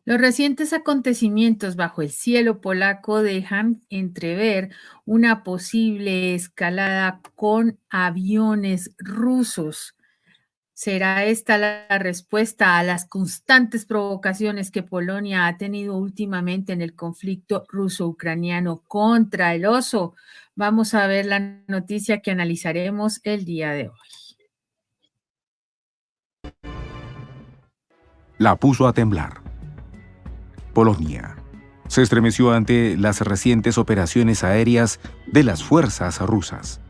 Los recientes acontecimientos bajo el cielo polaco dejan entrever una posible escalada con aviones rusos. ¿Será esta la respuesta a las constantes provocaciones que Polonia ha tenido últimamente en el conflicto ruso-ucraniano contra el oso? Vamos a ver la noticia que analizaremos el día de hoy. La puso a temblar. Polonia se estremeció ante las recientes operaciones aéreas de las fuerzas rusas.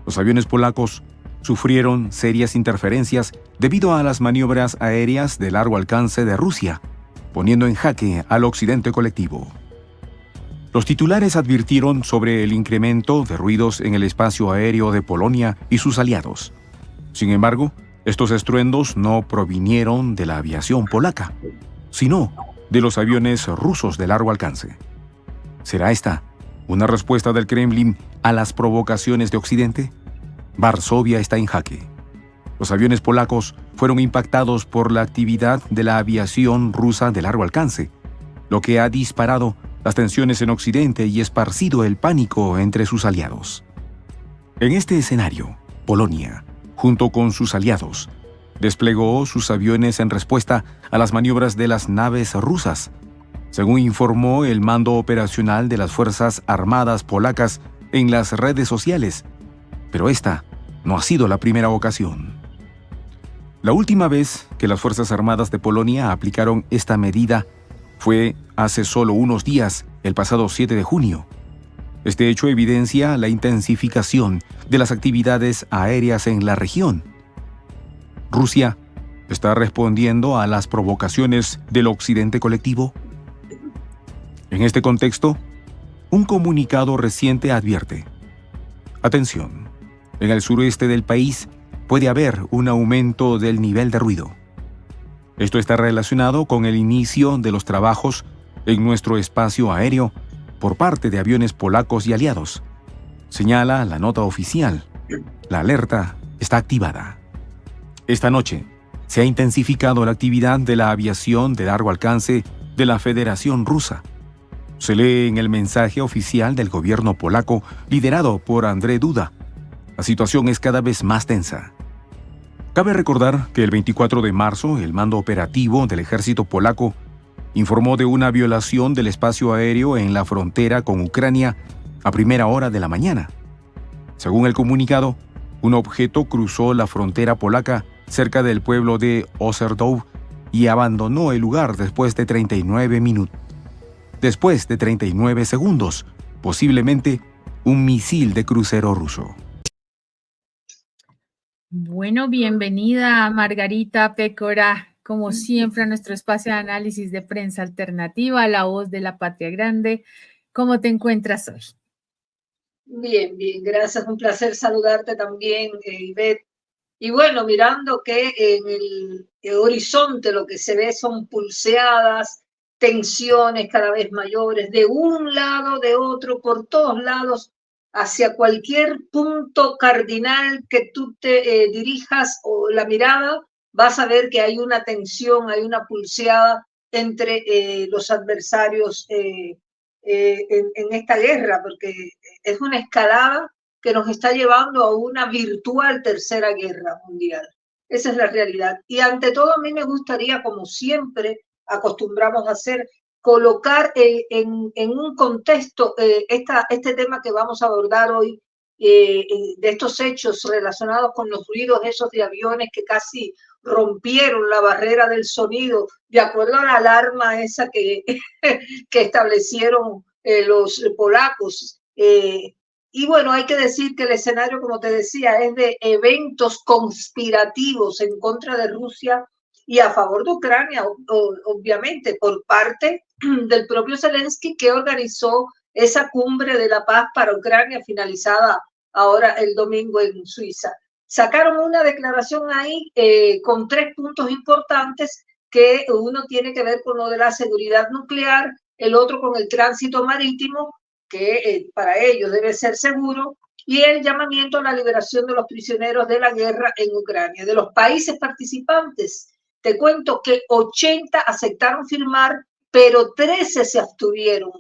Los aviones polacos sufrieron serias interferencias debido a las maniobras aéreas de largo alcance de Rusia, poniendo en jaque al occidente colectivo. Los titulares advirtieron sobre el incremento de ruidos en el espacio aéreo de Polonia y sus aliados. Sin embargo, estos estruendos no provinieron de la aviación polaca, sino de los aviones rusos de largo alcance. ¿Será esta una respuesta del Kremlin a las provocaciones de Occidente? Varsovia está en jaque. Los aviones polacos fueron impactados por la actividad de la aviación rusa de largo alcance, lo que ha disparado las tensiones en Occidente y esparcido el pánico entre sus aliados. En este escenario, Polonia, junto con sus aliados, desplegó sus aviones en respuesta a las maniobras de las naves rusas, según informó el mando operacional de las Fuerzas Armadas polacas en las redes sociales. Pero esta no ha sido la primera ocasión. La última vez que las Fuerzas Armadas de Polonia aplicaron esta medida fue hace solo unos días, el pasado 7 de junio. Este hecho evidencia la intensificación de las actividades aéreas en la región. Rusia está respondiendo a las provocaciones del occidente colectivo. En este contexto, un comunicado reciente advierte: atención, en el sureste del país puede haber un aumento del nivel de ruido. Esto está relacionado con el inicio de los trabajos en nuestro espacio aéreo por parte de aviones polacos y aliados. Señala la nota oficial. La alerta está activada. Esta noche se ha intensificado la actividad de la aviación de largo alcance de la Federación Rusa. Se lee en el mensaje oficial del gobierno polaco liderado por Andrzej Duda. La situación es cada vez más tensa. Cabe recordar que el 24 de marzo el mando operativo del ejército polaco informó de una violación del espacio aéreo en la frontera con Ucrania a primera hora de la mañana. Según el comunicado, un objeto cruzó la frontera polaca cerca del pueblo de Ozerdow y abandonó el lugar después de 39 segundos, posiblemente un misil de crucero ruso. Bueno, bienvenida Margarita Pécora, como siempre a nuestro espacio de análisis de prensa alternativa, La Voz de la Patria Grande. ¿Cómo te encuentras hoy? Bien, bien, gracias. Un placer saludarte también, Ivette. Y bueno, mirando que en el horizonte lo que se ve son pulseadas, tensiones cada vez mayores, de un lado, de otro, por todos lados, hacia cualquier punto cardinal que tú te dirijas o la mirada, vas a ver que hay una tensión, hay una pulseada entre los adversarios en esta guerra, porque es una escalada que nos está llevando a una virtual tercera guerra mundial. Esa es la realidad. Y ante todo, a mí me gustaría, como siempre acostumbramos a hacer, colocar en un contexto este tema que vamos a abordar hoy, de estos hechos relacionados con los ruidos esos de aviones que casi rompieron la barrera del sonido, de acuerdo a la alarma esa que, que establecieron los polacos. Y bueno, hay que decir que el escenario, como te decía, es de eventos conspirativos en contra de Rusia y a favor de Ucrania, obviamente, por parte del propio Zelensky, que organizó esa cumbre de la paz para Ucrania finalizada ahora el domingo en Suiza. Sacaron una declaración ahí con 3 puntos importantes, que uno tiene que ver con lo de la seguridad nuclear, el otro con el tránsito marítimo, que para ellos debe ser seguro, y el llamamiento a la liberación de los prisioneros de la guerra en Ucrania. De los países participantes Te cuento que 80 aceptaron firmar, pero 13 se abstuvieron.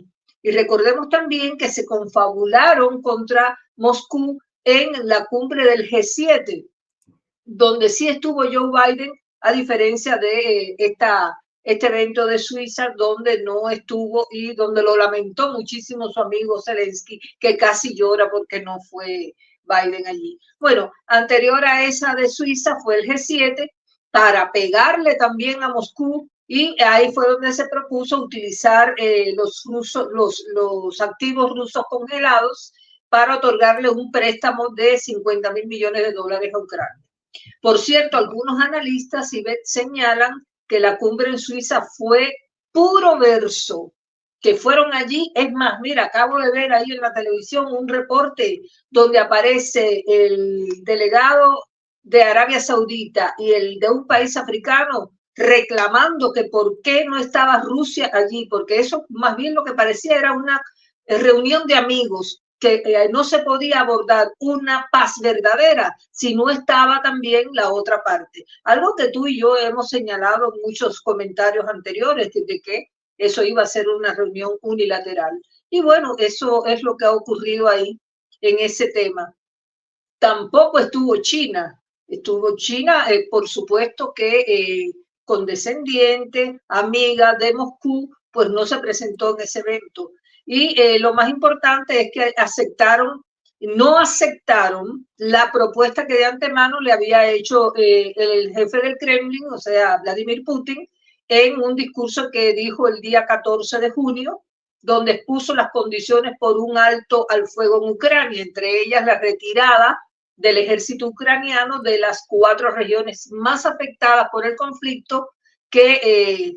Y recordemos también que se confabularon contra Moscú en la cumbre del G7, donde sí estuvo Joe Biden, a diferencia de este evento de Suiza, donde no estuvo y donde lo lamentó muchísimo su amigo Zelensky, que casi llora porque no fue Biden allí. Bueno, anterior a esa de Suiza fue el G7 para pegarle también a Moscú, y ahí fue donde se propuso utilizar los activos rusos congelados para otorgarle un préstamo de 50.000 millones de dólares a Ucrania. Por cierto, algunos analistas señalan que la cumbre en Suiza fue puro verso, que fueron allí. Es más, mira, acabo de ver ahí en la televisión un reporte donde aparece el delegado de Arabia Saudita y el de un país africano reclamando que por qué no estaba Rusia allí, porque eso más bien lo que parecía era una reunión de amigos, que no se podía abordar una paz verdadera si no estaba también la otra parte. Algo que tú y yo hemos señalado en muchos comentarios anteriores, de que eso iba a ser una reunión unilateral. Y bueno, eso es lo que ha ocurrido ahí en ese tema. Tampoco estuvo China. Estuvo China, por supuesto que condescendiente, amiga de Moscú, pues no se presentó en ese evento. Y lo más importante es que no aceptaron la propuesta que de antemano le había hecho el jefe del Kremlin, o sea, Vladimir Putin, en un discurso que dijo el día 14 de junio, donde expuso las condiciones por un alto al fuego en Ucrania, entre ellas la retirada del ejército ucraniano de las 4 regiones más afectadas por el conflicto, que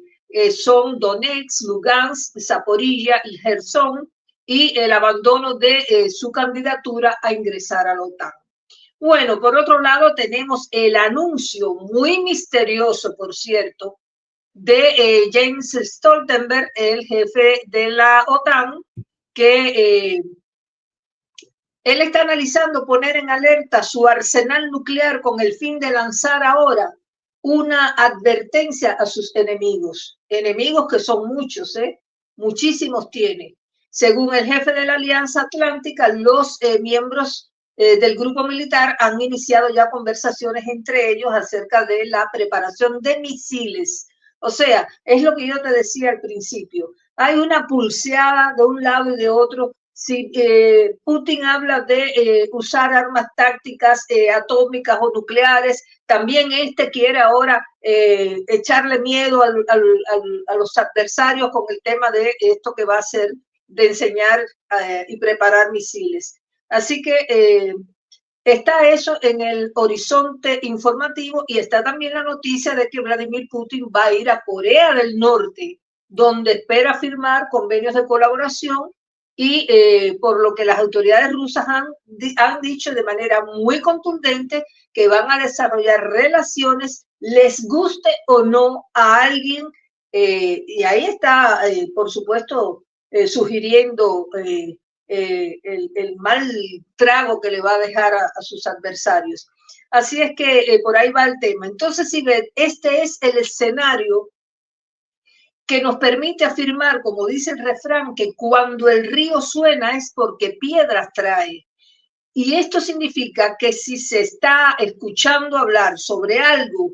son Donetsk, Lugansk, Zaporilla y Gerson, y el abandono de su candidatura a ingresar a la OTAN. Bueno, por otro lado tenemos el anuncio muy misterioso, por cierto, de Jens Stoltenberg, el jefe de la OTAN, que él está analizando poner en alerta su arsenal nuclear con el fin de lanzar ahora una advertencia a sus enemigos que son muchos, muchísimos tiene. Según el jefe de la Alianza Atlántica, los miembros del grupo militar han iniciado ya conversaciones entre ellos acerca de la preparación de misiles. O sea, es lo que yo te decía al principio. Hay una pulseada de un lado y de otro. Si Putin habla de usar armas tácticas atómicas o nucleares, también quiere ahora echarle miedo a los adversarios con el tema de esto que va a hacer, de enseñar y preparar misiles. Así que está eso en el horizonte informativo, y está también la noticia de que Vladimir Putin va a ir a Corea del Norte, donde espera firmar convenios de colaboración, y por lo que las autoridades rusas han dicho de manera muy contundente que van a desarrollar relaciones, les guste o no a alguien, y ahí está, por supuesto, sugiriendo el mal trago que le va a dejar a sus adversarios. Así es que por ahí va el tema. Entonces, Ivette, este es el escenario que nos permite afirmar, como dice el refrán, que cuando el río suena es porque piedras trae. Y esto significa que si se está escuchando hablar sobre algo,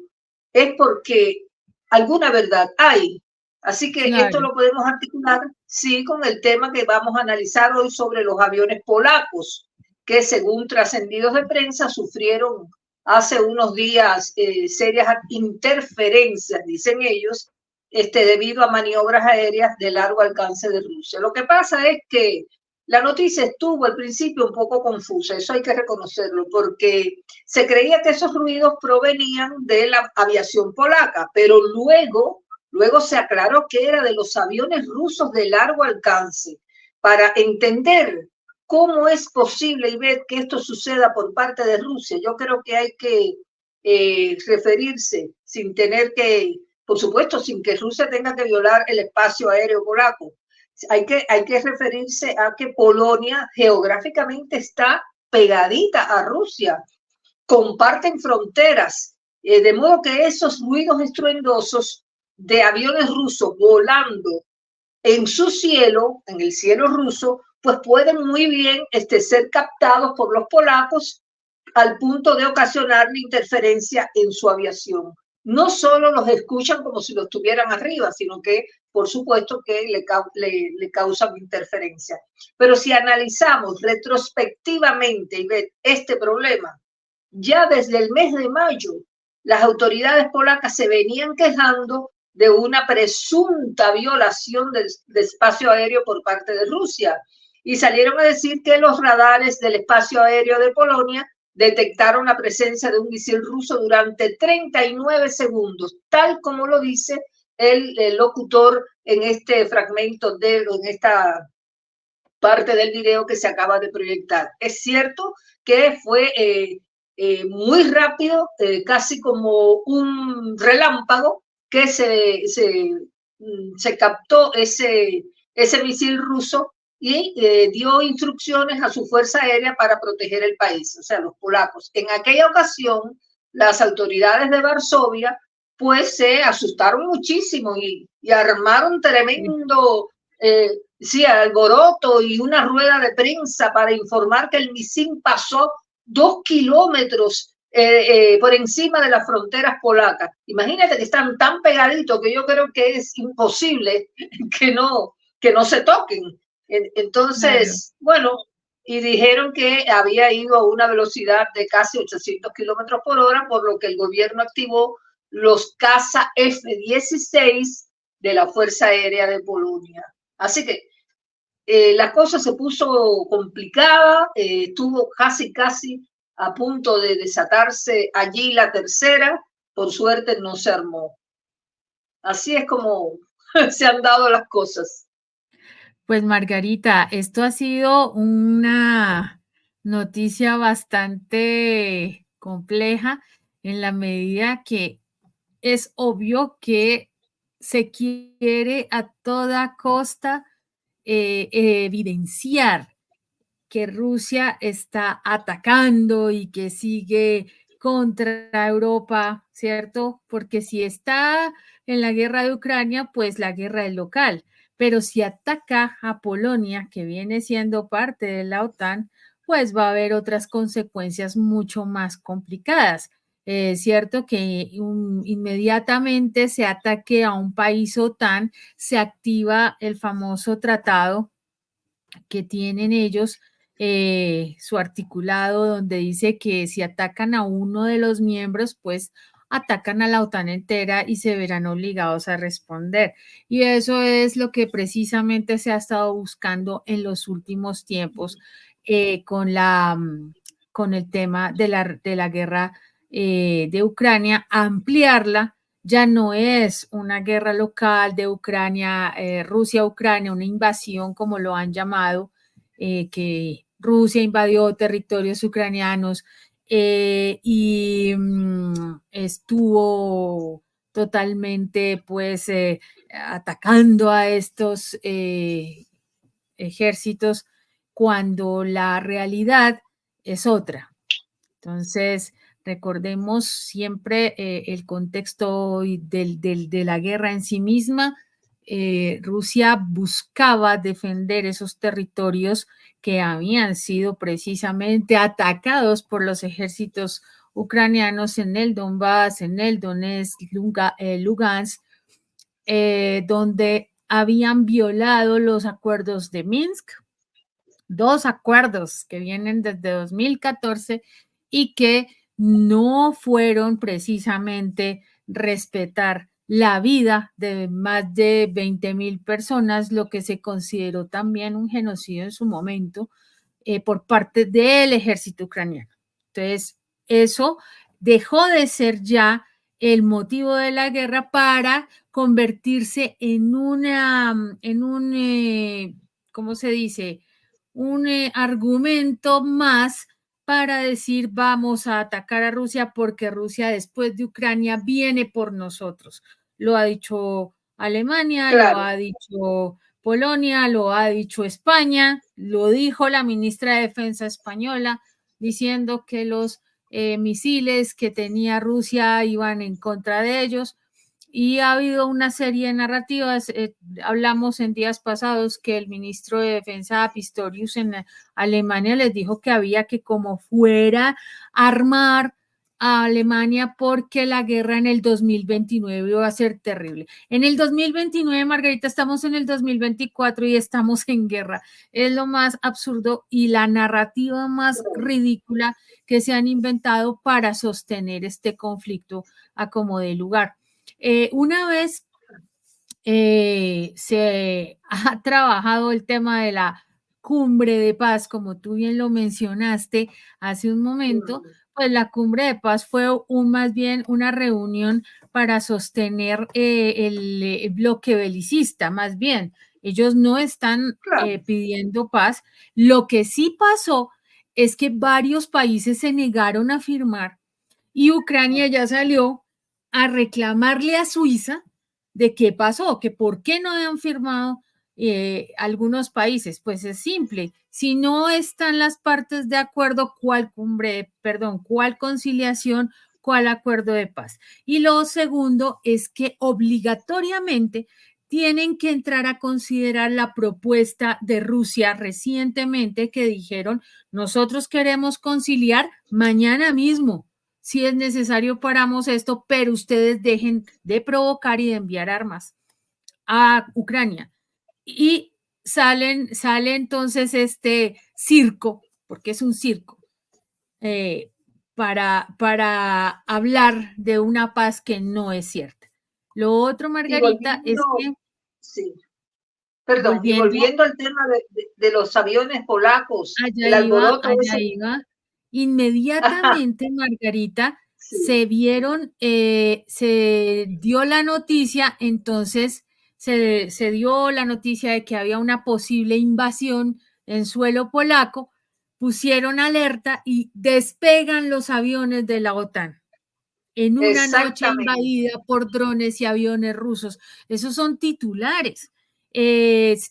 es porque alguna verdad hay. Así que claro, esto lo podemos articular, sí, con el tema que vamos a analizar hoy sobre los aviones polacos, que según trascendidos de prensa sufrieron hace unos días serias interferencias, dicen ellos, debido a maniobras aéreas de largo alcance de Rusia. Lo que pasa es que la noticia estuvo al principio un poco confusa, eso hay que reconocerlo, porque se creía que esos ruidos provenían de la aviación polaca, pero luego se aclaró que era de los aviones rusos de largo alcance. Para entender cómo es posible, Ivette, que esto suceda por parte de Rusia, yo creo que hay que referirse sin tener que, por supuesto, sin que Rusia tenga que violar el espacio aéreo polaco. Hay que referirse a que Polonia geográficamente está pegadita a Rusia, comparten fronteras, De modo que esos ruidos estruendosos de aviones rusos volando en su cielo, en el cielo ruso, pues pueden muy bien ser captados por los polacos al punto de ocasionar la interferencia en su aviación. No solo los escuchan como si los tuvieran arriba, sino que, por supuesto, que le causan interferencia. Pero si analizamos retrospectivamente este problema, ya desde el mes de mayo, las autoridades polacas se venían quejando de una presunta violación del espacio aéreo por parte de Rusia y salieron a decir que los radares del espacio aéreo de Polonia detectaron la presencia de un misil ruso durante 39 segundos, tal como lo dice el locutor en este fragmento, en esta parte del video que se acaba de proyectar. Es cierto que fue muy rápido, casi como un relámpago, que se captó ese misil ruso y dio instrucciones a su fuerza aérea para proteger el país, o sea, los polacos. En aquella ocasión, las autoridades de Varsovia pues se asustaron muchísimo y armaron tremendo alboroto y una rueda de prensa para informar que el misil pasó 2 kilómetros por encima de las fronteras polacas. Imagínate que están tan pegaditos que yo creo que es imposible que no se toquen. Entonces, bueno, y dijeron que había ido a una velocidad de casi 800 kilómetros por hora, por lo que el gobierno activó los caza F-16 de la Fuerza Aérea de Polonia. Así que la cosa se puso complicada, estuvo casi a punto de desatarse allí la tercera, por suerte no se armó. Así es como se han dado las cosas. Pues Margarita, esto ha sido una noticia bastante compleja en la medida que es obvio que se quiere a toda costa evidenciar que Rusia está atacando y que sigue contra Europa, ¿cierto? Porque si está en la guerra de Ucrania, pues la guerra es local. Pero si ataca a Polonia, que viene siendo parte de la OTAN, pues va a haber otras consecuencias mucho más complicadas. Es cierto que inmediatamente se ataque a un país OTAN, se activa el famoso tratado que tienen ellos, su articulado donde dice que si atacan a uno de los miembros, pues atacan a la OTAN entera y se verán obligados a responder. Y eso es lo que precisamente se ha estado buscando en los últimos tiempos con el tema de la guerra de Ucrania, ampliarla. Ya no es una guerra local de Ucrania, Rusia-Ucrania, una invasión como lo han llamado, que Rusia invadió territorios ucranianos y estuvo totalmente pues atacando a estos ejércitos cuando la realidad es otra. Entonces, recordemos siempre el contexto de la guerra en sí misma. Rusia buscaba defender esos territorios que habían sido precisamente atacados por los ejércitos ucranianos en el Donbass, en el Donetsk, Lugansk, donde habían violado los acuerdos de Minsk, 2 acuerdos que vienen desde 2014 y que no fueron precisamente respetar la vida de más de 20,000 personas, lo que se consideró también un genocidio en su momento por parte del ejército ucraniano. Entonces, eso dejó de ser ya el motivo de la guerra para convertirse en un, ¿cómo se dice? Un argumento más para decir vamos a atacar a Rusia porque Rusia después de Ucrania viene por nosotros. Lo ha dicho Alemania, Claro. lo ha dicho Polonia, lo ha dicho España, lo dijo la ministra de Defensa española, diciendo que los misiles que tenía Rusia iban en contra de ellos. Y ha habido una serie de narrativas. Hablamos en días pasados que el ministro de Defensa Pistorius en Alemania les dijo que había que como fuera armar a Alemania porque la guerra en el 2029 iba a ser terrible. En el 2029, Margarita, estamos en el 2024 y estamos en guerra. Es lo más absurdo y la narrativa más ridícula que se han inventado para sostener este conflicto a como dé lugar. Una vez se ha trabajado el tema de la cumbre de paz, como tú bien lo mencionaste hace un momento, pues la cumbre de paz fue más bien una reunión para sostener el bloque belicista, más bien. Ellos no están pidiendo paz. Lo que sí pasó es que varios países se negaron a firmar y Ucrania ya salió a reclamarle a Suiza de qué pasó, que por qué no han firmado algunos países. Pues es simple, si no están las partes de acuerdo, ¿cuál conciliación, cuál acuerdo de paz? Y lo segundo es que obligatoriamente tienen que entrar a considerar la propuesta de Rusia recientemente que dijeron, nosotros queremos conciliar mañana mismo. Si es necesario, paramos esto, pero ustedes dejen de provocar y de enviar armas a Ucrania. Y sale entonces este circo, porque es un circo, para hablar de una paz que no es cierta. Lo otro, Margarita, es que... Sí. Perdón, volviendo al tema de los aviones polacos, el alboroto inmediatamente, Margarita, se dio la noticia, entonces se dio la noticia de que había una posible invasión en suelo polaco, pusieron alerta y despegan los aviones de la OTAN en una noche invadida por drones y aviones rusos. Esos son titulares.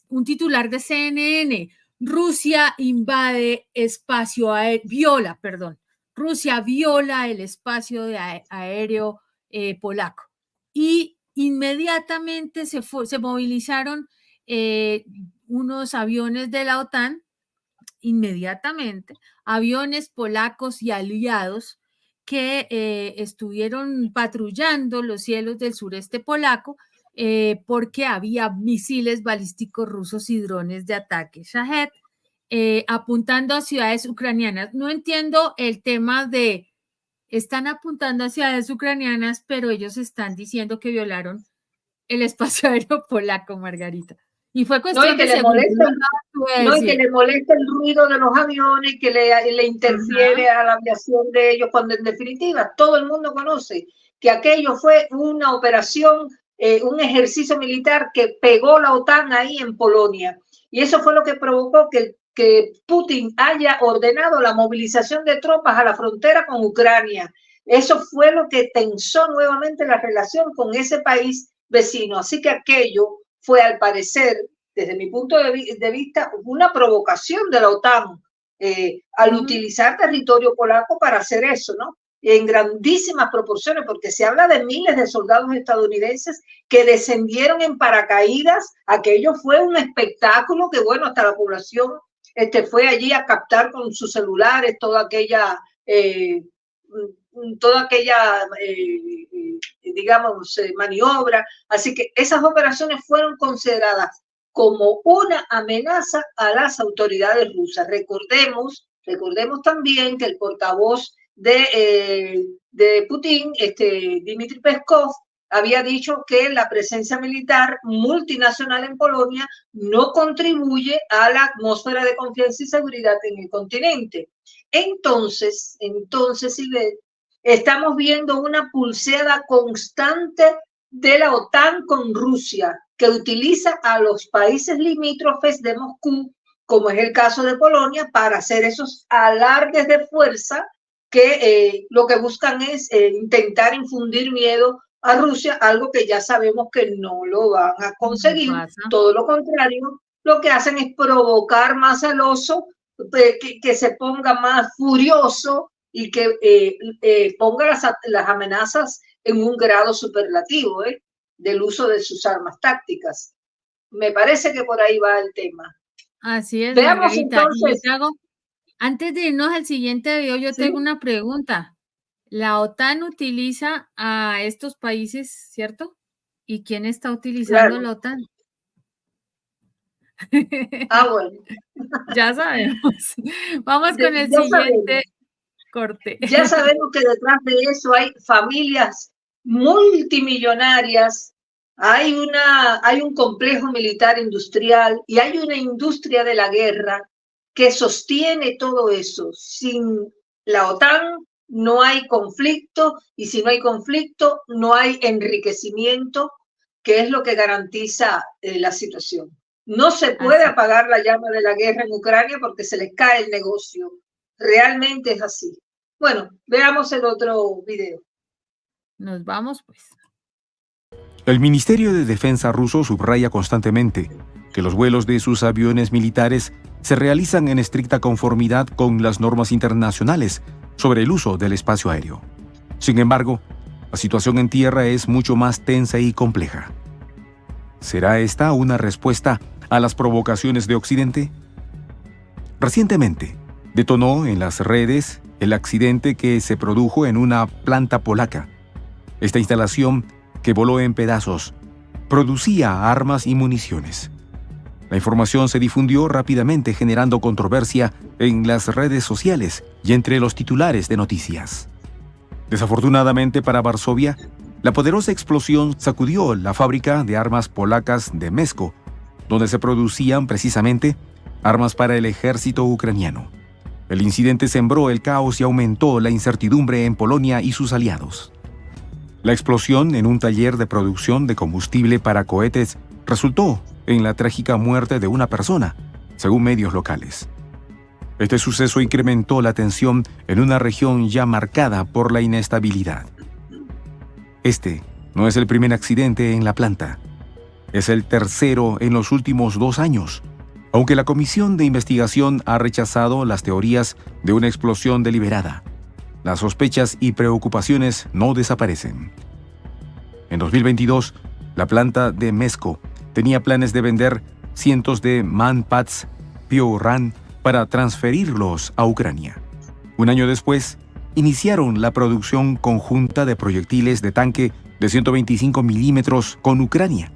Un titular de CNN, Rusia invade espacio aéreo, Rusia viola el espacio aéreo polaco. Y inmediatamente se movilizaron unos aviones de la OTAN, inmediatamente, aviones polacos y aliados que estuvieron patrullando los cielos del sureste polaco porque había misiles balísticos rusos y drones de ataque Shahed apuntando a ciudades ucranianas. No entiendo el tema de están apuntando a ciudades ucranianas, pero ellos están diciendo que violaron el espacio aéreo polaco, Margarita. Y fue cuestión de segundos. Y que le molesta el ruido de los aviones, que le interfiere a la aviación de ellos, cuando en definitiva todo el mundo conoce que aquello fue una operación, un ejercicio militar que pegó la OTAN ahí en Polonia. Y eso fue lo que provocó que Putin haya ordenado la movilización de tropas a la frontera con Ucrania. Eso fue lo que tensó nuevamente la relación con ese país vecino. Así que aquello fue, al parecer, desde mi punto de vista, una provocación de la OTAN al utilizar territorio polaco para hacer eso, ¿no? En grandísimas proporciones, porque se habla de miles de soldados estadounidenses que descendieron en paracaídas. Aquello fue un espectáculo que, bueno, hasta la población fue allí a captar con sus celulares toda aquella digamos, maniobra. Así que esas operaciones fueron consideradas como una amenaza a las autoridades rusas. Recordemos también que el portavoz de Putin, Dmitry Peskov, había dicho que la presencia militar multinacional en Polonia no contribuye a la atmósfera de confianza y seguridad en el continente. Entonces, Ivette, estamos viendo una pulseada constante de la OTAN con Rusia, que utiliza a los países limítrofes de Moscú, como es el caso de Polonia, para hacer esos alardes de fuerza que lo que buscan es intentar infundir miedo a Rusia, algo que ya sabemos que no lo van a conseguir. Todo lo contrario, lo que hacen es provocar más al oso, que se ponga más furioso y que ponga las amenazas en un grado superlativo del uso de sus armas tácticas. Me parece que por ahí va el tema. Así es, Veamos Margarita. Y yo entonces. te hago, antes de irnos al siguiente video, yo ¿Sí? tengo una pregunta. La OTAN utiliza a estos países, ¿cierto? ¿Y quién está utilizando Claro. la OTAN? Ah, bueno. Ya sabemos. Vamos con el Ya siguiente sabemos. corte. Ya sabemos que detrás de eso hay familias multimillonarias, hay un complejo militar industrial y hay una industria de la guerra que sostiene todo eso. Sin la OTAN no hay conflicto y si no hay conflicto no hay enriquecimiento, que es lo que garantiza la situación. No se puede Así, apagar la llama de la guerra en Ucrania porque se les cae el negocio. Realmente es así. Bueno, veamos el otro video. nos vamos pues. El Ministerio de Defensa ruso subraya constantemente que los vuelos de sus aviones militares se realizan en estricta conformidad con las normas internacionales sobre el uso del espacio aéreo. Sin embargo, la situación en tierra es mucho más tensa y compleja. ¿Será esta una respuesta a las provocaciones de Occidente? Recientemente, detonó en las redes el accidente que se produjo en una planta polaca. Esta instalación, que voló en pedazos, producía armas y municiones. La información se difundió rápidamente, generando controversia en las redes sociales y entre los titulares de noticias. Desafortunadamente para Varsovia, la poderosa explosión sacudió la fábrica de armas polacas de Mesko, donde se producían precisamente armas para el ejército ucraniano. El incidente sembró el caos y aumentó la incertidumbre en Polonia y sus aliados. La explosión en un taller de producción de combustible para cohetes resultó en la trágica muerte de una persona, según medios locales. Este suceso incrementó la tensión en una región ya marcada por la inestabilidad. Este no es el primer accidente en la planta. Es el tercero en los últimos 2 años, aunque la Comisión de Investigación ha rechazado las teorías de una explosión deliberada. Las sospechas y preocupaciones no desaparecen. En 2022, la planta de Mesko tenía planes de vender cientos de Manpads Pioran para transferirlos a Ucrania. Un año después, iniciaron la producción conjunta de proyectiles de tanque de 125 milímetros con Ucrania,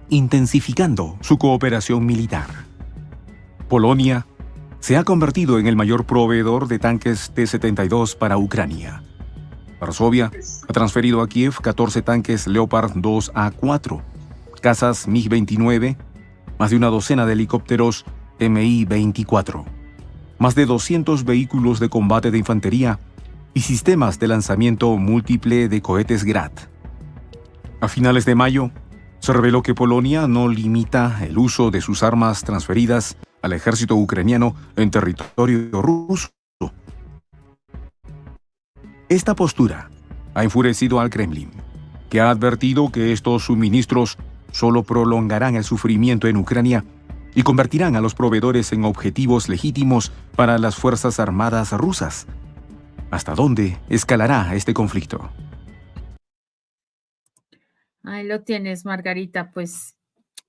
intensificando su cooperación militar. Polonia se ha convertido en el mayor proveedor de tanques T-72 para Ucrania. Varsovia ha transferido a Kiev 14 tanques Leopard 2A4, cazas MiG-29, más de una docena de helicópteros Mi-24, más de 200 vehículos de combate de infantería y sistemas de lanzamiento múltiple de cohetes Grad. A finales de mayo, se reveló que Polonia no limita el uso de sus armas transferidas al ejército ucraniano en territorio ruso. Esta postura ha enfurecido al Kremlin, que ha advertido que estos suministros solo prolongarán el sufrimiento en Ucrania y convertirán a los proveedores en objetivos legítimos para las Fuerzas Armadas rusas. ¿Hasta dónde escalará este conflicto? Ahí lo tienes, Margarita. Pues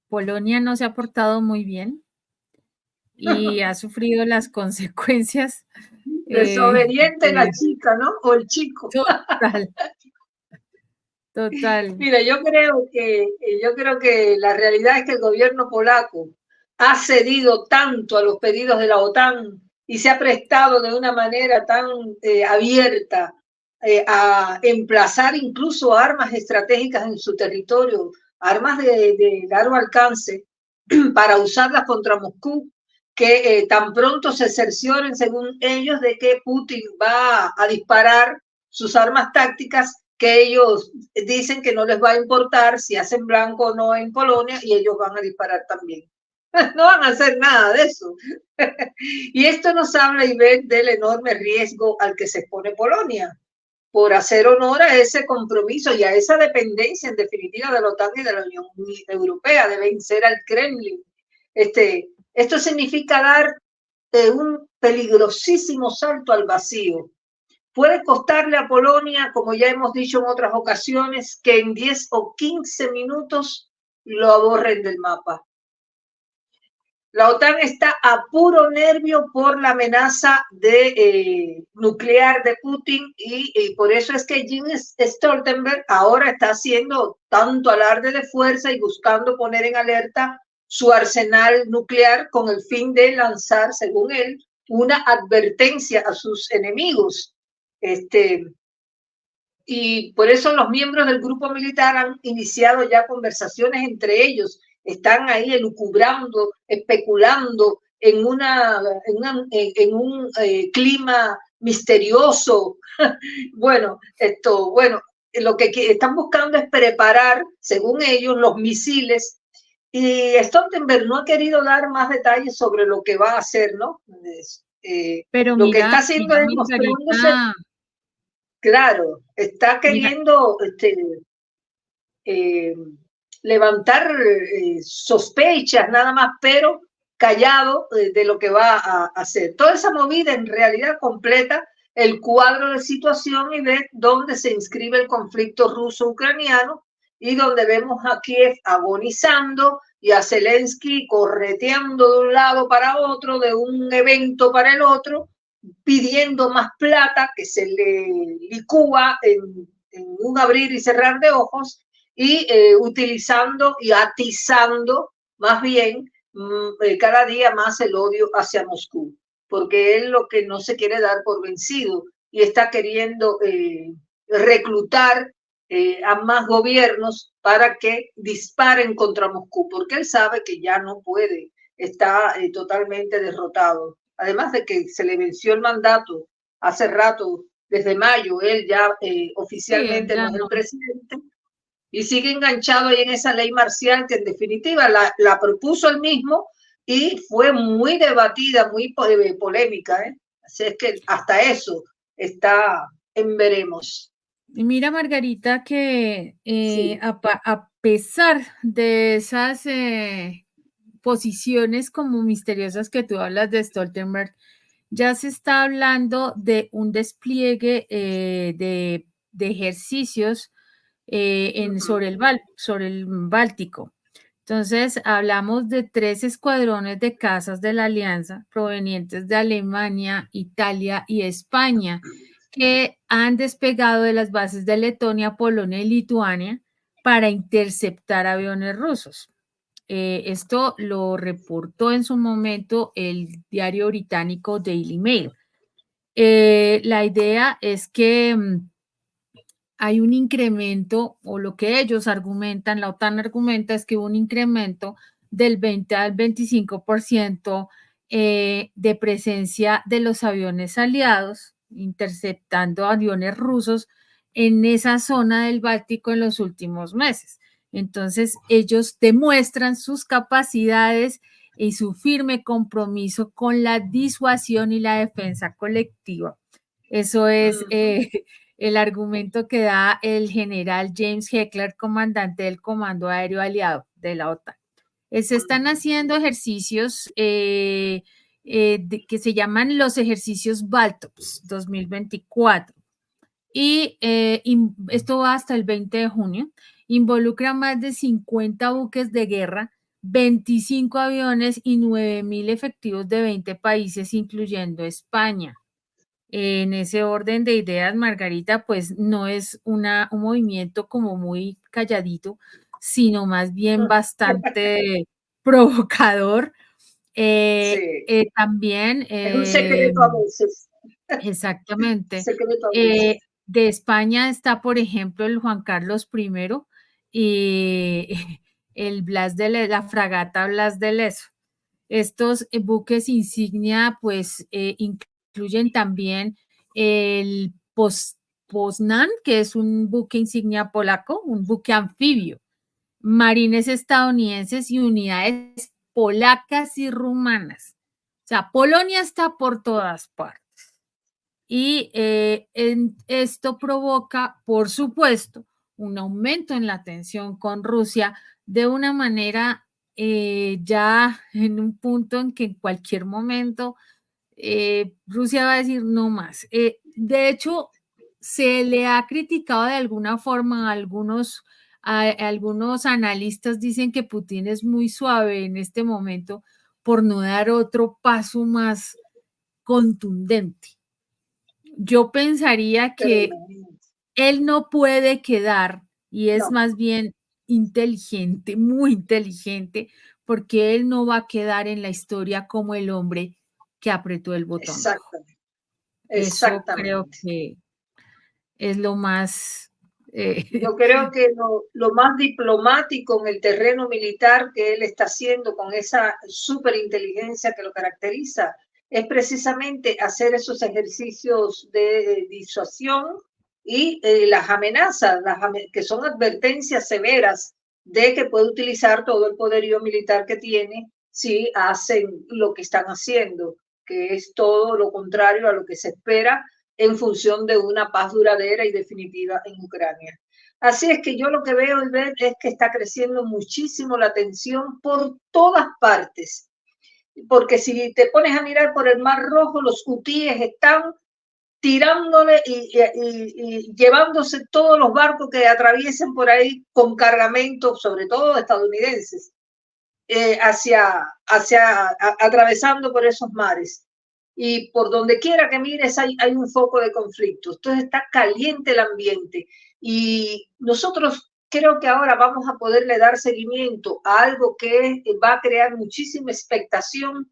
Polonia no se ha portado muy bien y ha sufrido las consecuencias. Desobediente la chica, ¿no? O el chico. Total. Total. Mira, yo creo que la realidad es que el gobierno polaco ha cedido tanto a los pedidos de la OTAN y se ha prestado de una manera tan abierta a emplazar incluso armas estratégicas en su territorio, armas de largo alcance, para usarlas contra Moscú, que tan pronto se cercioren, según ellos, de que Putin va a disparar sus armas tácticas, que ellos dicen que no les va a importar si hacen blanco o no en Polonia, y ellos van a disparar también. No van a hacer nada de eso. Y esto nos habla, Ivette, del enorme riesgo al que se expone Polonia por hacer honor a ese compromiso y a esa dependencia, en definitiva, de la OTAN y de la Unión Europea, de vencer al Kremlin. Esto significa dar un peligrosísimo salto al vacío, puede costarle a Polonia, como ya hemos dicho en otras ocasiones, que en 10 o 15 minutos lo borren del mapa. La OTAN está a puro nervio por la amenaza nuclear de Putin y por eso es que Jens Stoltenberg ahora está haciendo tanto alarde de fuerza y buscando poner en alerta su arsenal nuclear con el fin de lanzar, según él, una advertencia a sus enemigos. Y por eso los miembros del grupo militar han iniciado ya conversaciones entre ellos, están ahí elucubrando, especulando en un clima misterioso. Bueno, lo que están buscando es preparar, según ellos, los misiles. Y Stoltenberg no ha querido dar más detalles sobre lo que va a hacer, ¿no? Pero lo que está mira, haciendo es mostrándose. Margarita, Claro, está mira, queriendo levantar sospechas nada más, pero callado de lo que va a hacer. Toda esa movida en realidad completa el cuadro de situación y ve dónde se inscribe el conflicto ruso-ucraniano y donde vemos a Kiev agonizando y a Zelensky correteando de un lado para otro, de un evento para el otro, pidiendo más plata que se le licúa en un abrir y cerrar de ojos y utilizando y atizando más bien cada día más el odio hacia Moscú, porque él lo que no se quiere dar por vencido y está queriendo reclutar a más gobiernos para que disparen contra Moscú, porque él sabe que ya no puede, está totalmente derrotado. Además de que se le venció el mandato hace rato, desde mayo, él ya sí, oficialmente ya no es el no. presidente, y sigue enganchado ahí en esa ley marcial que en definitiva la propuso él mismo y fue muy debatida, muy polémica. Así es que hasta eso está en veremos. Y mira, Margarita, que Sí. a pesar de esas posiciones como misteriosas que tú hablas de Stoltenberg, ya se está hablando de un despliegue de ejercicios sobre el Báltico. Entonces, hablamos de 3 escuadrones de cazas de la Alianza provenientes de Alemania, Italia y España, que han despegado de las bases de Letonia, Polonia y Lituania para interceptar aviones rusos. Esto lo reportó en su momento el diario británico Daily Mail. La idea es que hay un incremento, o lo que ellos argumentan, la OTAN argumenta es que hubo un incremento del 20 al 25% de presencia de los aviones aliados, interceptando aviones rusos en esa zona del Báltico en los últimos meses. Entonces, ellos demuestran sus capacidades y su firme compromiso con la disuasión y la defensa colectiva. Eso es el argumento que da el general James Heckler, comandante del Comando Aéreo Aliado de la OTAN. Se están haciendo ejercicios que se llaman los ejercicios Baltops 2024 y esto va hasta el 20 de junio. Involucra más de 50 buques de guerra, 25 aviones y 9,000 efectivos de 20 países, incluyendo España. En ese orden de ideas, Margarita, pues no es un movimiento como muy calladito, sino más bien bastante provocador. Sí. También, Es un secreto a veces. exactamente, Secreto a veces. de España está, por ejemplo, el Juan Carlos I y el la fragata Blas de Lezo. Estos buques insignia, pues, incluyen también el Poznan, que es un buque insignia polaco, un buque anfibio, marines estadounidenses y unidades polacas y rumanas. O sea, Polonia está por todas partes. Y esto provoca, por supuesto, un aumento en la tensión con Rusia de una manera ya en un punto en que en cualquier momento Rusia va a decir no más. de hecho, se le ha criticado de alguna forma a algunos analistas dicen que Putin es muy suave en este momento por no dar otro paso más contundente. Yo pensaría que él no puede quedar, y es más bien inteligente, muy inteligente, porque él no va a quedar en la historia como el hombre que apretó el botón rojo. Eso creo que es lo más... Yo creo que lo más diplomático en el terreno militar que él está haciendo con esa superinteligencia que lo caracteriza es precisamente hacer esos ejercicios de disuasión y las amenazas, que son advertencias severas de que puede utilizar todo el poderío militar que tiene si hacen lo que están haciendo, que es todo lo contrario a lo que se espera en función de una paz duradera y definitiva en Ucrania. Así es que yo lo que veo es que está creciendo muchísimo la tensión por todas partes, porque si te pones a mirar por el Mar Rojo, los hutíes están tirándole y llevándose todos los barcos que atraviesen por ahí con cargamento, sobre todo estadounidenses, atravesando por esos mares. Y por donde quiera que mires hay un foco de conflicto. Entonces está caliente el ambiente. Y nosotros creo que ahora vamos a poderle dar seguimiento a algo que va a crear muchísima expectación,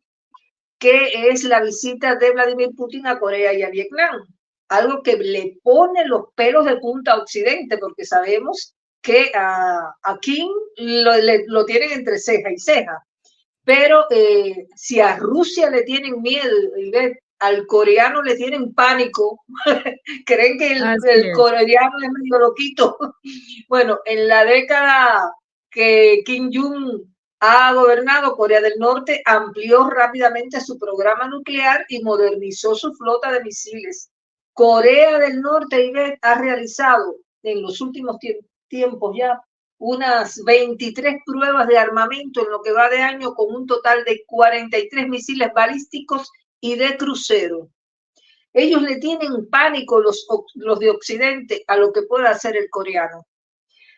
que es la visita de Vladimir Putin a Corea y a Vietnam. Algo que le pone los pelos de punta a Occidente, porque sabemos que a Kim lo tienen entre ceja y ceja. Pero si a Rusia le tienen miedo, al coreano le tienen pánico, creen que el coreano es medio loquito. Bueno, en la década que Kim Jong ha gobernado, Corea del Norte amplió rápidamente su programa nuclear y modernizó su flota de misiles. Corea del Norte ha realizado en los últimos tiempos ya unas 23 pruebas de armamento en lo que va de año, con un total de 43 misiles balísticos y de crucero. Ellos le tienen pánico, los de Occidente, a lo que pueda hacer el coreano.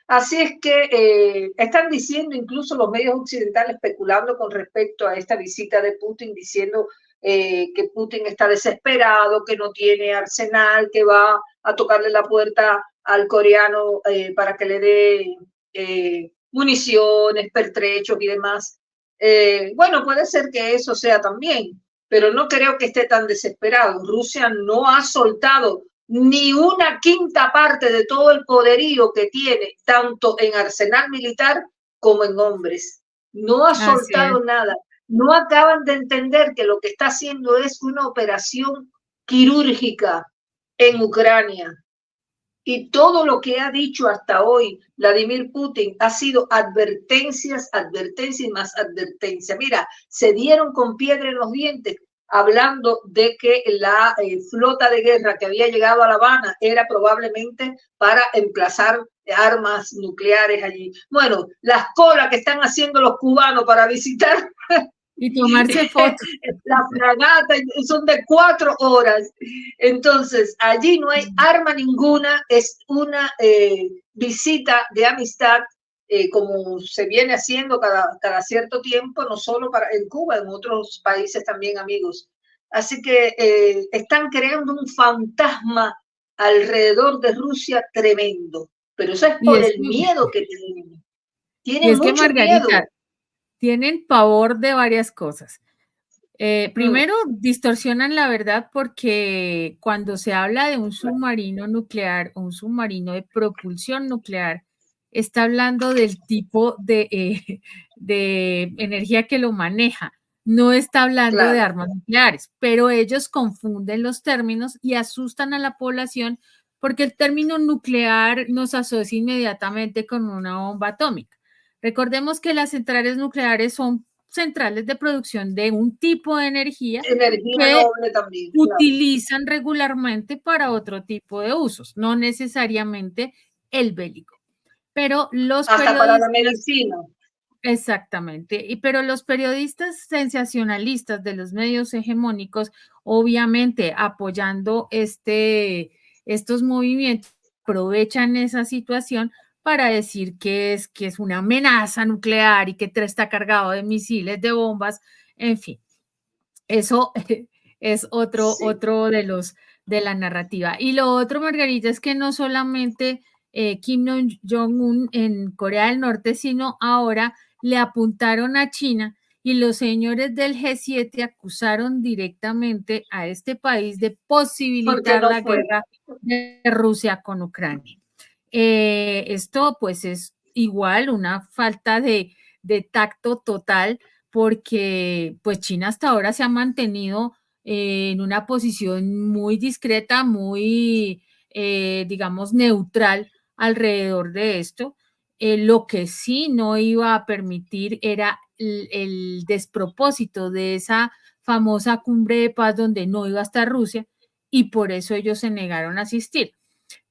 Así es que están diciendo incluso los medios occidentales, especulando con respecto a esta visita de Putin, diciendo que Putin está desesperado, que no tiene arsenal, que va a tocarle la puerta al coreano para que le dé municiones, pertrechos y demás. Bueno, puede ser que eso sea también, pero no creo que esté tan desesperado. Rusia no ha soltado ni una quinta parte de todo el poderío que tiene, tanto en arsenal militar como en hombres. No ha soltado nada. No acaban de entender que lo que está haciendo es una operación quirúrgica en Ucrania. Y todo lo que ha dicho hasta hoy Vladimir Putin ha sido advertencias, advertencias y más advertencias. Mira, se dieron con piedra en los dientes hablando de que la flota de guerra que había llegado a La Habana era probablemente para emplazar armas nucleares allí. Bueno, las colas que están haciendo los cubanos para visitar y tomarse fotos. La fragata son de 4 horas. Entonces, allí no hay arma ninguna, es una visita de amistad, como se viene haciendo cada cierto tiempo, no solo en Cuba, en otros países también amigos. Así que están creando un fantasma alrededor de Rusia tremendo, pero eso es por el miedo que tienen. Tienen mucho miedo. Tienen pavor de varias cosas. Primero, distorsionan la verdad porque cuando se habla de un submarino nuclear o un submarino de propulsión nuclear, está hablando del tipo de energía que lo maneja. No está hablando de armas nucleares, pero ellos confunden los términos y asustan a la población porque el término nuclear nos asocia inmediatamente con una bomba atómica. Recordemos que las centrales nucleares son centrales de producción de un tipo de energía que noble también, utilizan regularmente para otro tipo de usos, no necesariamente el bélico. Pero los hasta para la medicina. Exactamente. Pero los periodistas sensacionalistas de los medios hegemónicos, obviamente apoyando estos movimientos, aprovechan esa situación para decir que es una amenaza nuclear y que está cargado de misiles, de bombas, en fin. Eso es otro de la narrativa. Y lo otro, Margarita, es que no solamente Kim Jong-un en Corea del Norte, sino ahora le apuntaron a China y los señores del G7 acusaron directamente a este país de posibilitar la guerra de Rusia con Ucrania. Esto pues es igual una falta de tacto total, porque pues China hasta ahora se ha mantenido en una posición muy discreta, muy, digamos, neutral alrededor de esto. Lo que sí no iba a permitir era el despropósito de esa famosa cumbre de paz donde no iba a estar Rusia, y por eso ellos se negaron a asistir.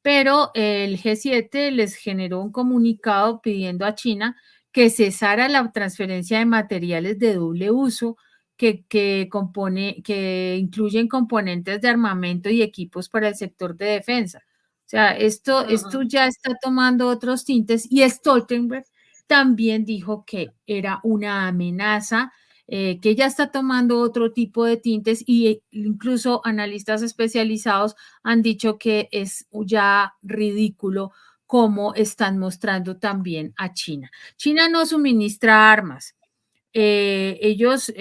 Pero el G7 les generó un comunicado pidiendo a China que cesara la transferencia de materiales de doble uso que incluyen componentes de armamento y equipos para el sector de defensa. O sea, esto ya está tomando otros tintes, y Stoltenberg también dijo que era una amenaza, que ya está tomando otro tipo de tintes, y incluso analistas especializados han dicho que es ya ridículo cómo están mostrando también a China. China no suministra armas. Ellos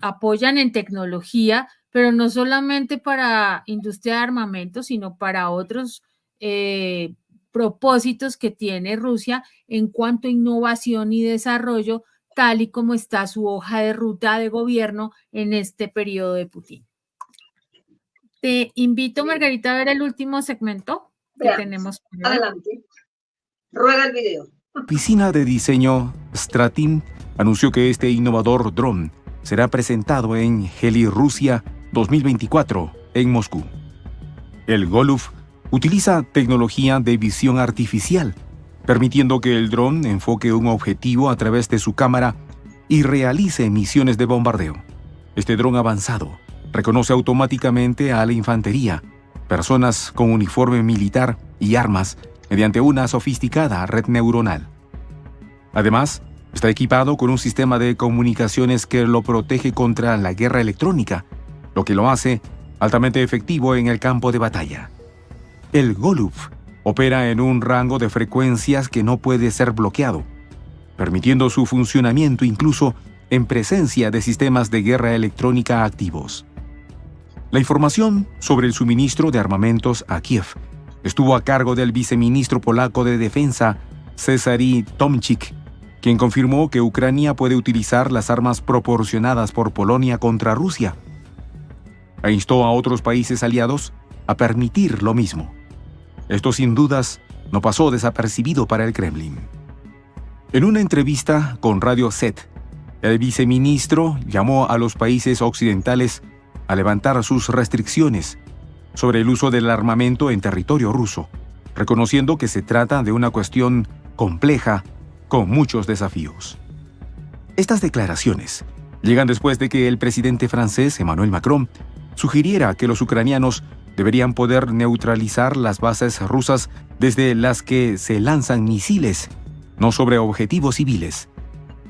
apoyan en tecnología, pero no solamente para industria de armamento, sino para otros propósitos que tiene Rusia en cuanto a innovación y desarrollo, tal y como está su hoja de ruta de gobierno en este periodo de Putin. Te invito, Margarita, a ver el último segmento que tenemos. Adelante. Ruega el video. La oficina de diseño Stratim anunció que este innovador dron será presentado en Heli Rusia 2024 en Moscú. El Golub utiliza tecnología de visión artificial, permitiendo que el dron enfoque un objetivo a través de su cámara y realice misiones de bombardeo. Este dron avanzado reconoce automáticamente a la infantería, personas con uniforme militar y armas mediante una sofisticada red neuronal. Además, está equipado con un sistema de comunicaciones que lo protege contra la guerra electrónica, lo que lo hace altamente efectivo en el campo de batalla. El Golub opera en un rango de frecuencias que no puede ser bloqueado, permitiendo su funcionamiento incluso en presencia de sistemas de guerra electrónica activos. La información sobre el suministro de armamentos a Kiev estuvo a cargo del viceministro polaco de Defensa, Cezary Tomczyk, quien confirmó que Ucrania puede utilizar las armas proporcionadas por Polonia contra Rusia, e instó a otros países aliados a permitir lo mismo. Esto sin dudas no pasó desapercibido para el Kremlin. En una entrevista con Radio Z, el viceministro llamó a los países occidentales a levantar sus restricciones sobre el uso del armamento en territorio ruso, reconociendo que se trata de una cuestión compleja con muchos desafíos. Estas declaraciones llegan después de que el presidente francés Emmanuel Macron sugiriera que los ucranianos deberían poder neutralizar las bases rusas desde las que se lanzan misiles, no sobre objetivos civiles.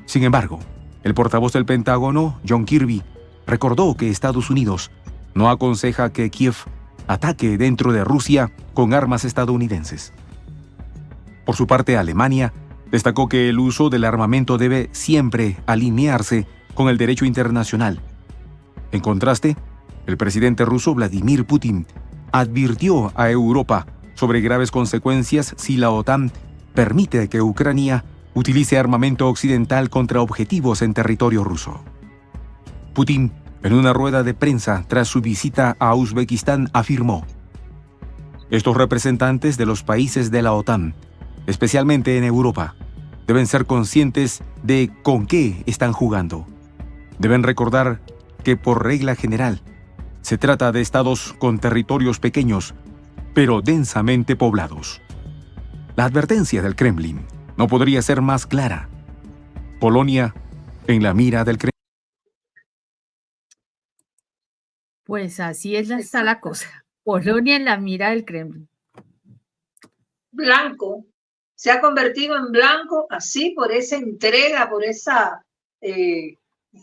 Sin embargo, el portavoz del Pentágono, John Kirby, recordó que Estados Unidos no aconseja que Kiev ataque dentro de Rusia con armas estadounidenses. Por su parte, Alemania destacó que el uso del armamento debe siempre alinearse con el derecho internacional. En contraste, el presidente ruso Vladimir Putin advirtió a Europa sobre graves consecuencias si la OTAN permite que Ucrania utilice armamento occidental contra objetivos en territorio ruso. Putin, en una rueda de prensa tras su visita a Uzbekistán, afirmó: estos representantes de los países de la OTAN, especialmente en Europa, deben ser conscientes de con qué están jugando. Deben recordar que por regla general se trata de estados con territorios pequeños, pero densamente poblados. La advertencia del Kremlin no podría ser más clara. Polonia en la mira del Kremlin. Pues así está la cosa. Polonia en la mira del Kremlin. Blanco, se ha convertido en blanco así por esa entrega, por esa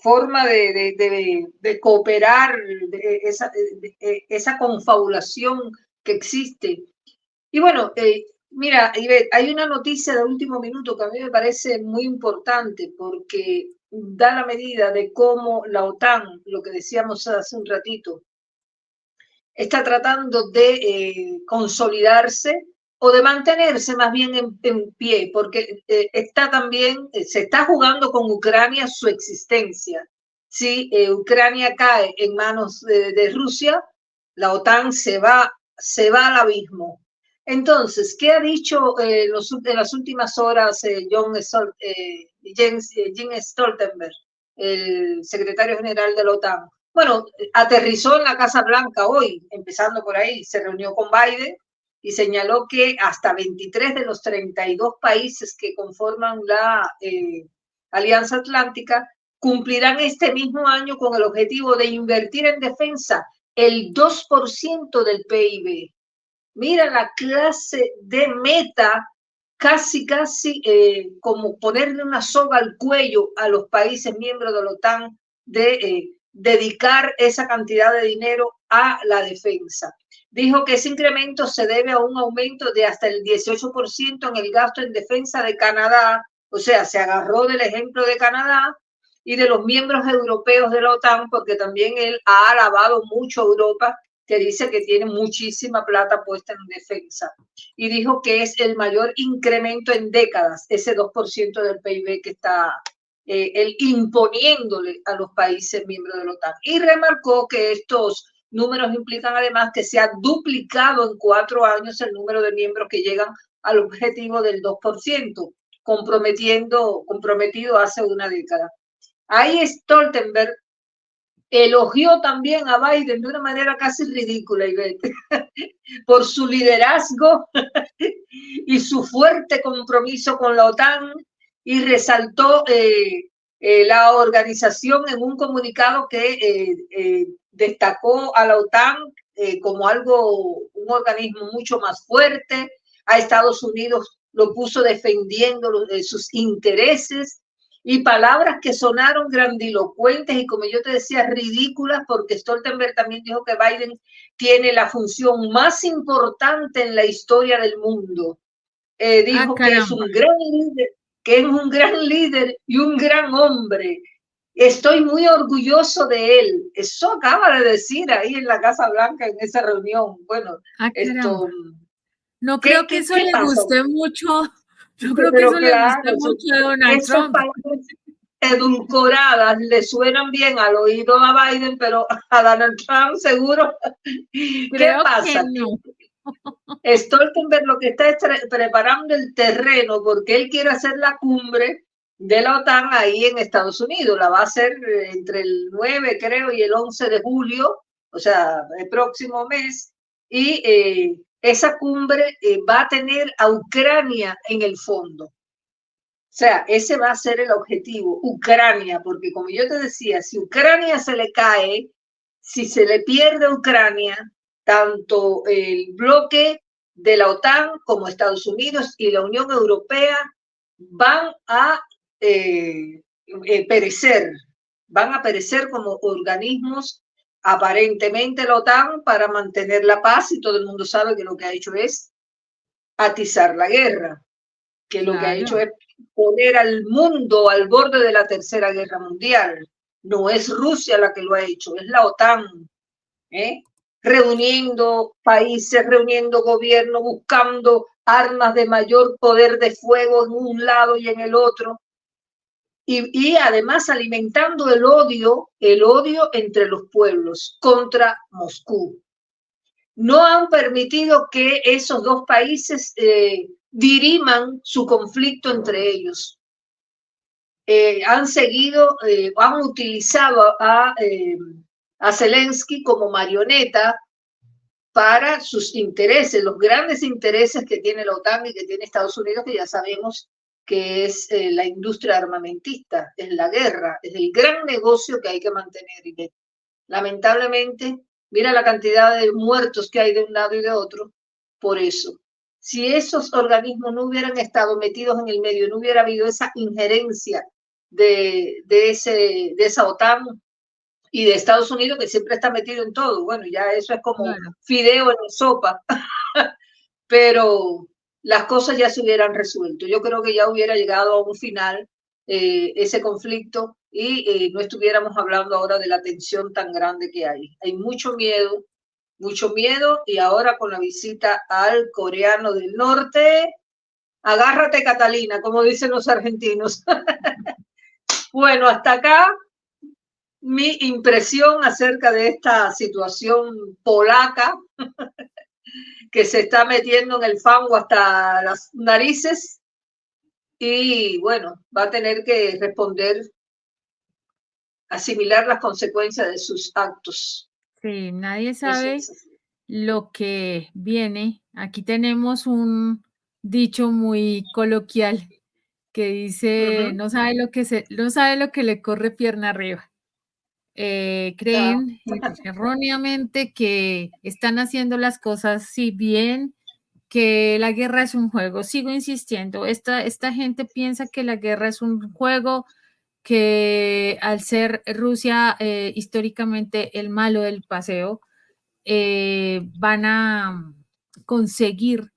forma de cooperar, esa confabulación que existe. Y bueno, mira, Ivette, hay una noticia de último minuto que a mí me parece muy importante porque da la medida de cómo la OTAN, lo que decíamos hace un ratito, está tratando de consolidarse o de mantenerse más bien en pie, porque está también, se está jugando con Ucrania su existencia. Si Ucrania cae en manos de Rusia, la OTAN se va al abismo. Entonces, ¿qué ha dicho en las últimas horas Jens Stoltenberg, el secretario general de la OTAN? Bueno, aterrizó en la Casa Blanca hoy, empezando por ahí, se reunió con Biden y señaló que hasta 23 de los 32 países que conforman la Alianza Atlántica cumplirán este mismo año con el objetivo de invertir en defensa el 2% del PIB. Mira la clase de meta, casi como ponerle una soga al cuello a los países miembros de la OTAN de dedicar esa cantidad de dinero a la defensa. Dijo que ese incremento se debe a un aumento de hasta el 18% en el gasto en defensa de Canadá, o sea, se agarró del ejemplo de Canadá y de los miembros europeos de la OTAN, porque también él ha alabado mucho a Europa, que dice que tiene muchísima plata puesta en defensa. Y dijo que es el mayor incremento en décadas, ese 2% del PIB que está él imponiéndole a los países miembros de la OTAN. Y remarcó que estos números implican además que se ha duplicado en 4 años el número de miembros que llegan al objetivo del 2%, comprometido hace una década. Ahí Stoltenberg elogió también a Biden de una manera casi ridícula, Ivette, por su liderazgo y su fuerte compromiso con la OTAN, y resaltó la organización en un comunicado que destacó a la OTAN como un organismo mucho más fuerte. A Estados Unidos lo puso defendiendo sus intereses, y palabras que sonaron grandilocuentes y, como yo te decía, ridículas, porque Stoltenberg también dijo que Biden tiene la función más importante en la historia del mundo. Dijo que es un gran líder y un gran hombre. Estoy muy orgulloso de él. Eso acaba de decir ahí en la Casa Blanca en esa reunión. Bueno, esto... No creo que eso le guste mucho. Yo creo que eso le gusta mucho a Donald Trump. Edulcoradas le suenan bien al oído a Biden, pero a Donald Trump seguro. ¿Qué pasa? Stoltenberg lo que está es preparando el terreno porque él quiere hacer la cumbre de la OTAN ahí en Estados Unidos. La va a hacer entre el 9, creo, y el 11 de julio, o sea, el próximo mes. Y esa cumbre va a tener a Ucrania en el fondo. O sea, ese va a ser el objetivo, Ucrania, porque como yo te decía, si Ucrania se le cae, si se le pierde Ucrania, tanto el bloque de la OTAN como Estados Unidos y la Unión Europea van a perecer como organismos. Aparentemente la OTAN para mantener la paz, y todo el mundo sabe que lo que ha hecho es atizar la guerra, que lo que ha hecho es poner al mundo al borde de la Tercera Guerra Mundial. No es Rusia la que lo ha hecho, es la OTAN, reuniendo países, reuniendo gobiernos, buscando armas de mayor poder de fuego en un lado y en el otro. Y además alimentando el odio entre los pueblos contra Moscú. No han permitido que esos dos países diriman su conflicto entre ellos. Han utilizado a Zelensky como marioneta para sus intereses, los grandes intereses que tiene la OTAN y que tiene Estados Unidos, que ya sabemos que es la industria armamentista, es la guerra, es el gran negocio que hay que mantener. Y lamentablemente, mira la cantidad de muertos que hay de un lado y de otro por eso. Si esos organismos no hubieran estado metidos en el medio, no hubiera habido esa injerencia de esa OTAN y de Estados Unidos, que siempre está metido en todo. Bueno, ya eso es como fideo en sopa, pero las cosas ya se hubieran resuelto. Yo creo que ya hubiera llegado a un final ese conflicto y no estuviéramos hablando ahora de la tensión tan grande que hay. Hay mucho miedo y ahora con la visita al coreano del norte, agárrate Catalina, como dicen los argentinos. Bueno, hasta acá mi impresión acerca de esta situación polaca que se está metiendo en el fango hasta las narices y bueno, va a tener que responder, asimilar las consecuencias de sus actos. Sí, nadie sabe lo que viene. Aquí tenemos un dicho muy coloquial que dice, no sabe lo que le corre pierna arriba. Creen erróneamente que están haciendo las cosas si bien, que la guerra es un juego. Sigo insistiendo, esta gente piensa que la guerra es un juego, que al ser Rusia históricamente el malo del paseo, van a conseguir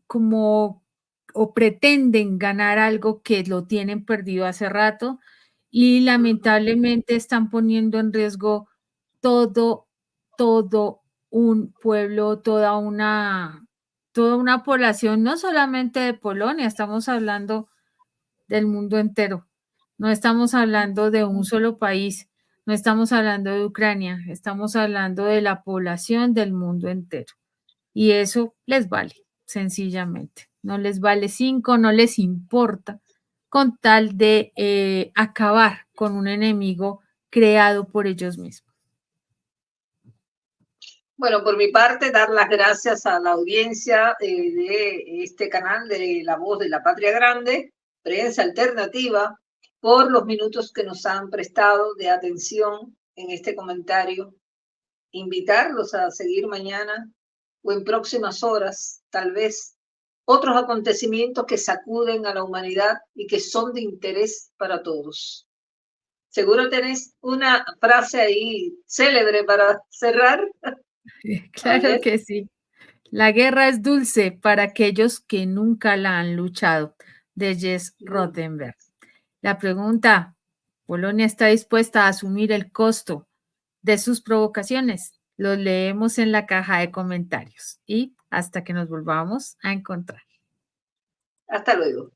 como o pretenden ganar algo que lo tienen perdido hace rato y lamentablemente están poniendo en riesgo todo un pueblo, toda una población, no solamente de Polonia, estamos hablando del mundo entero. No estamos hablando de un solo país, no estamos hablando de Ucrania, estamos hablando de la población del mundo entero. Y eso les vale, sencillamente. No les vale 5, no les importa, con tal de acabar con un enemigo creado por ellos mismos. Bueno, por mi parte, dar las gracias a la audiencia de este canal de La Voz de la Patria Grande, Prensa Alternativa, por los minutos que nos han prestado de atención en este comentario. Invitarlos a seguir mañana o en próximas horas, tal vez, otros acontecimientos que sacuden a la humanidad y que son de interés para todos. Seguro tenés una frase ahí célebre para cerrar. Claro que sí. La guerra es dulce para aquellos que nunca la han luchado, de Jess Rothenberg. La pregunta, ¿Polonia está dispuesta a asumir el costo de sus provocaciones? Los leemos en la caja de comentarios y hasta que nos volvamos a encontrar. Hasta luego.